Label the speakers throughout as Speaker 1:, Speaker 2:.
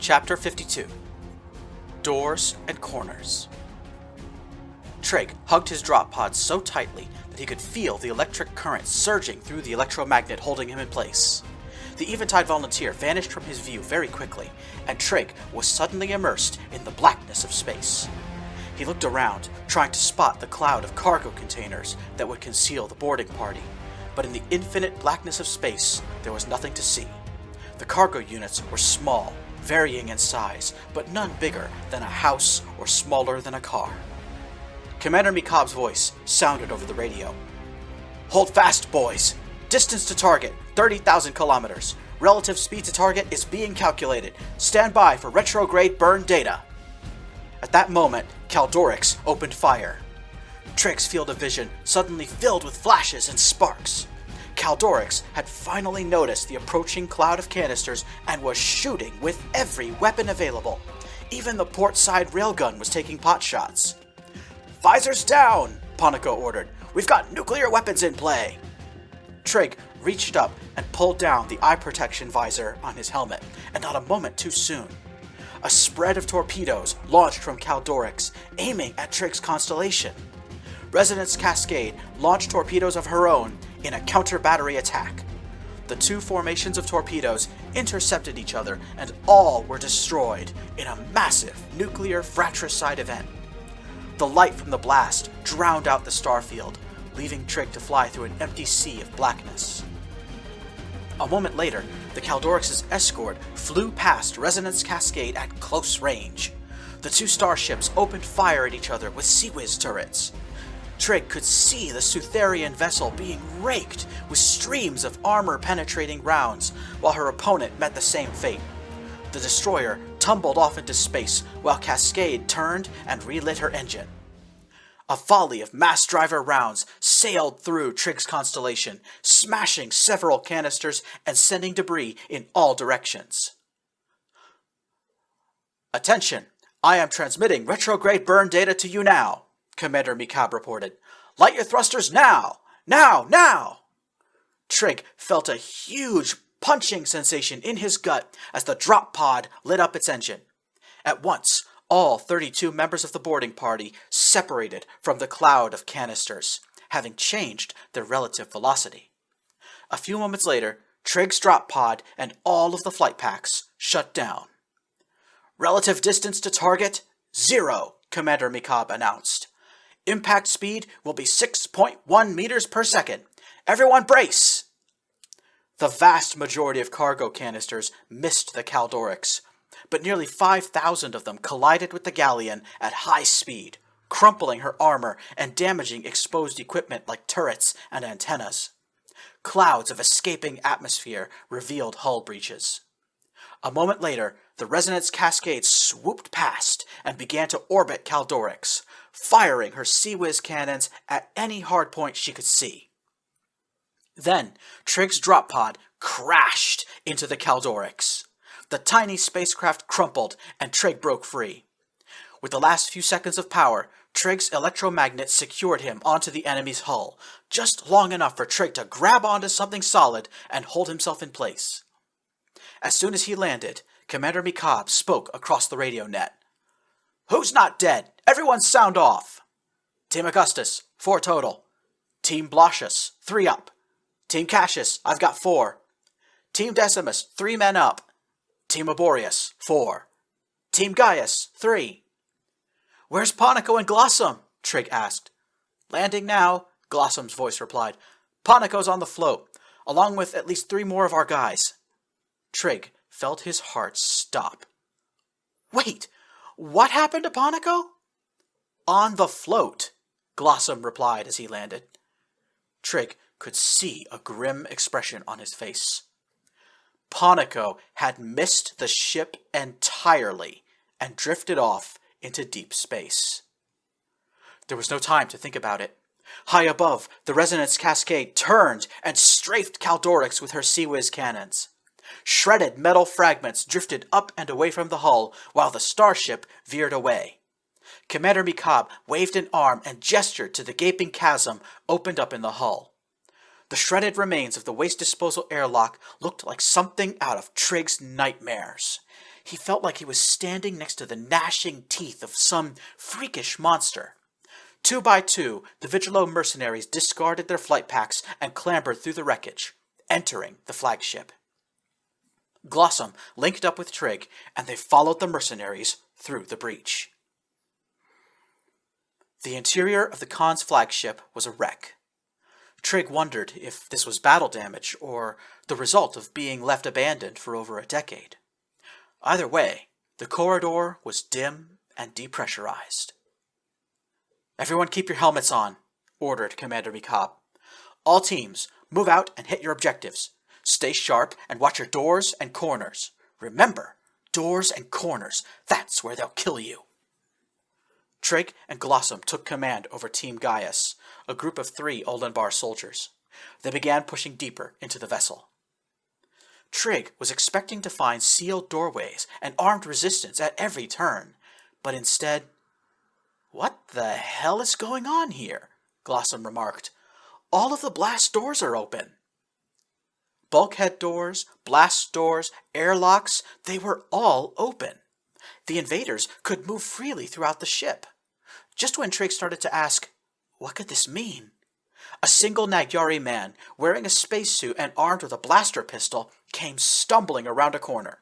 Speaker 1: Chapter 52 Doors and Corners. Trig hugged his drop pod so tightly that he could feel the electric current surging through the electromagnet holding him in place. The Eventide volunteer vanished from his view very quickly, and Trig was suddenly immersed in the blackness of space. He looked around, trying to spot the cloud of cargo containers that would conceal the boarding party, but in the infinite blackness of space, there was nothing to see. The cargo units were small, varying in size, but none bigger than a house or smaller than a car. Commander Mikab's voice sounded over the radio. "Hold fast, boys! Distance to target, 30,000 kilometers. Relative speed to target is being calculated. Stand by for retrograde burn data." At that moment, Caldorix opened fire. Trig's field of vision suddenly filled with flashes and sparks. Caldorix had finally noticed the approaching cloud of canisters and was shooting with every weapon available. Even the port side railgun was taking potshots. "Visors down!" Ponico ordered. "We've got nuclear weapons in play!" Trig reached up and pulled down the eye protection visor on his helmet, and not a moment too soon. A spread of torpedoes launched from Caldorix, aiming at Trig's constellation. Resonance Cascade launched torpedoes of her own in a counter-battery attack. The two formations of torpedoes intercepted each other, and all were destroyed in a massive nuclear fratricide event. The light from the blast drowned out the starfield, leaving Trig to fly through an empty sea of blackness. A moment later, the Caldorix's escort flew past Resonance Cascade at close range. The two starships opened fire at each other with sea-whiz turrets. Trig could see the Sutherian vessel being raked with streams of armor-penetrating rounds, while her opponent met the same fate. The destroyer tumbled off into space, while Cascade turned and relit her engine. A volley of mass driver rounds sailed through Trig's constellation, smashing several canisters and sending debris in all directions. "Attention! I am transmitting retrograde burn data to you now," Commander Mikab reported. "Light your thrusters now! Now! Now!" Trig felt a huge punching sensation in his gut as the drop pod lit up its engine. At once, all 32 members of the boarding party separated from the cloud of canisters, having changed their relative velocity. A few moments later, Trig's drop pod and all of the flight packs shut down. "Relative distance to target, 0, Commander Mikab announced. Impact speed will be 6.1 meters per second. Everyone brace!" The vast majority of cargo canisters missed the Caldorix, but nearly 5,000 of them collided with the galleon at high speed, crumpling her armor and damaging exposed equipment like turrets and antennas. Clouds of escaping atmosphere revealed hull breaches. A moment later, the Resonance Cascade swooped past and began to orbit Caldorix, firing her sea-whiz cannons at any hard point she could see. Then, Trig's drop pod crashed into the Caldorix. The tiny spacecraft crumpled, and Trig broke free. With the last few seconds of power, Trig's electromagnet secured him onto the enemy's hull, just long enough for Trig to grab onto something solid and hold himself in place. As soon as he landed, Commander Mikab spoke across the radio net. "Who's not dead? Everyone sound off! Team Augustus, 4 total. Team Blasius, 3 up. Team Cassius, I've got 4. Team Decimus, 3 men up. Team Laborius, 4. Team Gaius, 3. "Where's Ponico and Glossum?" Trig asked. "Landing now," Glossum's voice replied. "Ponico's on the float, along with at least 3 more of our guys." Trig felt his heart stop. "Wait, what happened to Ponico?" "On the float," Glossum replied as he landed. Trig could see a grim expression on his face. Ponico had missed the ship entirely and drifted off into deep space. There was no time to think about it. High above, the Resonance Cascade turned and strafed Caldorix with her sea-whiz cannons. Shredded metal fragments drifted up and away from the hull, while the starship veered away. Commander Mikab waved an arm and gestured to the gaping chasm opened up in the hull. The shredded remains of the waste disposal airlock looked like something out of Trig's nightmares. he felt like he was standing next to the gnashing teeth of some freakish monster. 2 by 2, the Vigilo mercenaries discarded their flight packs and clambered through the wreckage, entering the flagship. Glossom linked up with Trig, and they followed the mercenaries through the breach. The interior of the Khan's flagship was a wreck. Trig wondered if this was battle damage or the result of being left abandoned for over a decade. Either way, the corridor was dim and depressurized. "Everyone keep your helmets on," ordered Commander Mikab. "All teams, move out and hit your objectives. Stay sharp and watch your doors and corners. Remember, doors and corners, that's where they'll kill you." Trig and Glossom took command over Team Gaius, a group of 3 Olenbar soldiers. They began pushing deeper into the vessel. Trig was expecting to find sealed doorways and armed resistance at every turn, but instead, "What the hell is going on here?" Glossom remarked. "All of the blast doors are open." Bulkhead doors, blast doors, airlocks, they were all open. The invaders could move freely throughout the ship. Just when Trig started to ask, what could this mean? A single Nagyari man, wearing a spacesuit and armed with a blaster pistol, came stumbling around a corner.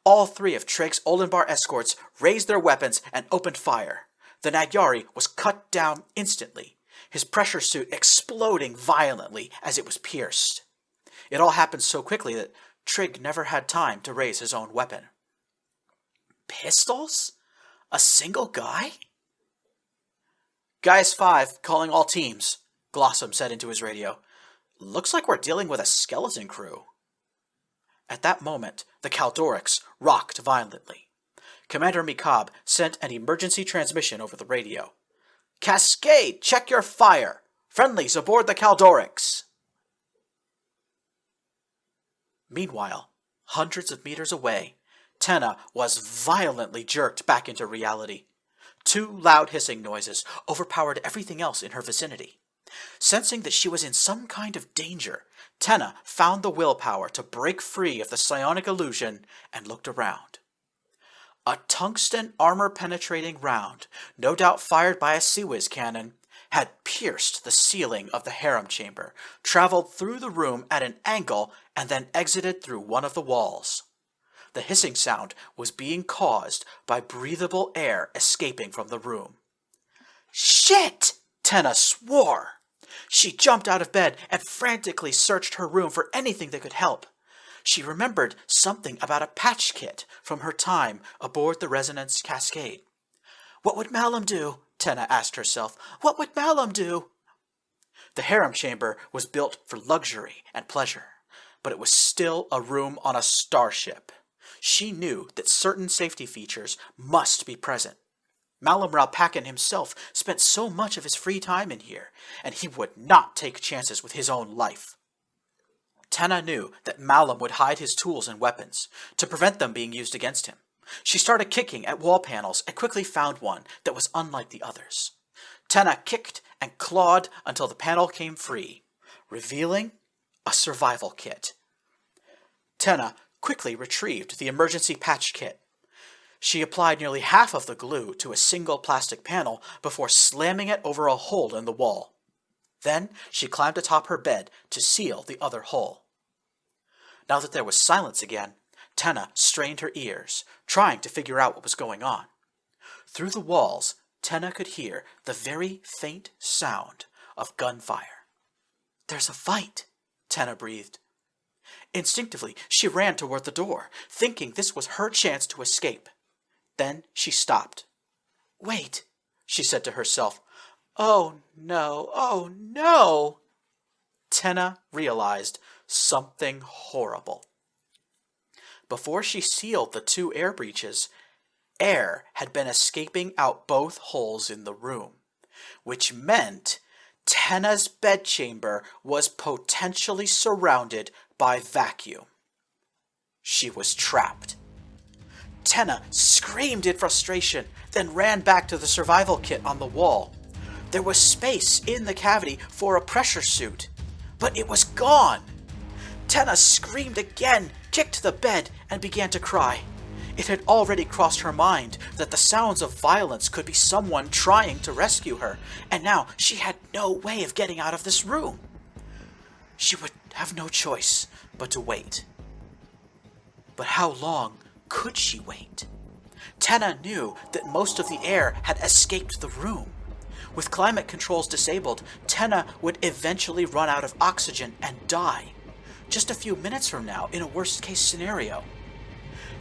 Speaker 1: All 3 of Trig's Olenbar escorts raised their weapons and opened fire. The Nagyari was cut down instantly, his pressure suit exploding violently as it was pierced. It all happened so quickly that Trig never had time to raise his own weapon. Pistols? A single guy? "Gaius 5, calling all teams," Glossom said into his radio. "Looks like we're dealing with a skeleton crew." At that moment, the Caldorix rocked violently. Commander Mikab sent an emergency transmission over the radio. "Cascade, check your fire! Friendlies aboard the Caldorix!" Meanwhile, hundreds of meters away, Tenna was violently jerked back into reality. 2 loud hissing noises overpowered everything else in her vicinity. Sensing that she was in some kind of danger, Tenna found the willpower to break free of the psionic illusion and looked around. A tungsten armor-penetrating round, no doubt fired by a Seawiz cannon, had pierced the ceiling of the harem chamber, traveled through the room at an angle, and then exited through one of the walls. The hissing sound was being caused by breathable air escaping from the room. "Shit!" Tenna swore. She jumped out of bed and frantically searched her room for anything that could help. She remembered something about a patch kit from her time aboard the Resonance Cascade. "What would Malum do?" Tenna asked herself. "What would Malum do?" The harem chamber was built for luxury and pleasure, but it was still a room on a starship. She knew that certain safety features must be present. Malum Ralpakin himself spent so much of his free time in here, and he would not take chances with his own life. Tenna knew that Malum would hide his tools and weapons, to prevent them being used against him. She started kicking at wall panels and quickly found one that was unlike the others. Tenna kicked and clawed until the panel came free, revealing a survival kit. Tenna quickly retrieved the emergency patch kit. She applied nearly half of the glue to a single plastic panel before slamming it over a hole in the wall. Then she climbed atop her bed to seal the other hole. Now that there was silence again, Tenna strained her ears, trying to figure out what was going on. Through the walls, Tenna could hear the very faint sound of gunfire. "There's a fight," Tenna breathed. Instinctively, she ran toward the door, thinking this was her chance to escape. Then she stopped. "Wait," she said to herself. "Oh no, oh no!" Tenna realized something horrible. Before she sealed the 2 air breaches, air had been escaping out both holes in the room, which meant Tenna's bedchamber was potentially surrounded by vacuum. She was trapped. Tenna screamed in frustration, then ran back to the survival kit on the wall. There was space in the cavity for a pressure suit, but it was gone. Tenna screamed again, kicked the bed, and began to cry. It had already crossed her mind that the sounds of violence could be someone trying to rescue her, and now she had no way of getting out of this room. She would have no choice but to wait. But how long could she wait? Tenna knew that most of the air had escaped the room. With climate controls disabled, Tenna would eventually run out of oxygen and die. Just a few minutes from now, in a worst-case scenario.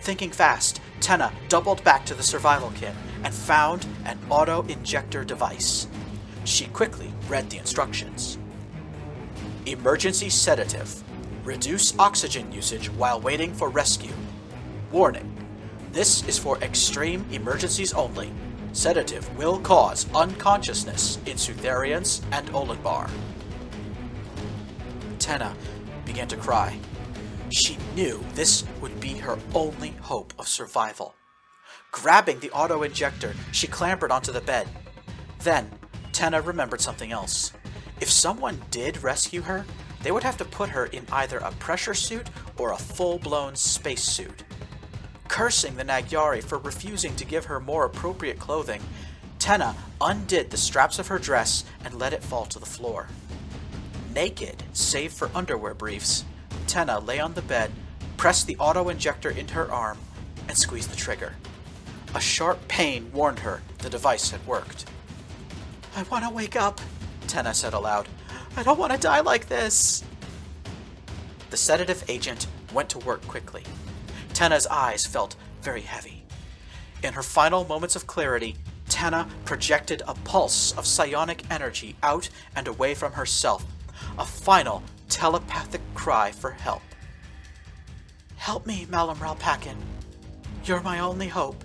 Speaker 1: Thinking fast, Tenna doubled back to the survival kit and found an auto-injector device. She quickly read the instructions. Emergency sedative. Reduce oxygen usage while waiting for rescue. Warning. This is for extreme emergencies only. Sedative will cause unconsciousness in Sutherians and Olenbar. Tenna began to cry. She knew this would be her only hope of survival. Grabbing the auto-injector, she clambered onto the bed. Then, Tenna remembered something else. If someone did rescue her, they would have to put her in either a pressure suit or a full-blown spacesuit. Cursing the Nagyari for refusing to give her more appropriate clothing, Tenna undid the straps of her dress and let it fall to the floor. Naked, save for underwear briefs, Tenna lay on the bed, pressed the auto-injector into her arm, and squeezed the trigger. A sharp pain warned her the device had worked. "I want to wake up," Tenna said aloud. "I don't want to die like this." The sedative agent went to work quickly. Tenna's eyes felt very heavy. In her final moments of clarity, Tenna projected a pulse of psionic energy out and away from herself, a final telepathic cry for help. "Help me, Malam Ralpakin. You're my only hope."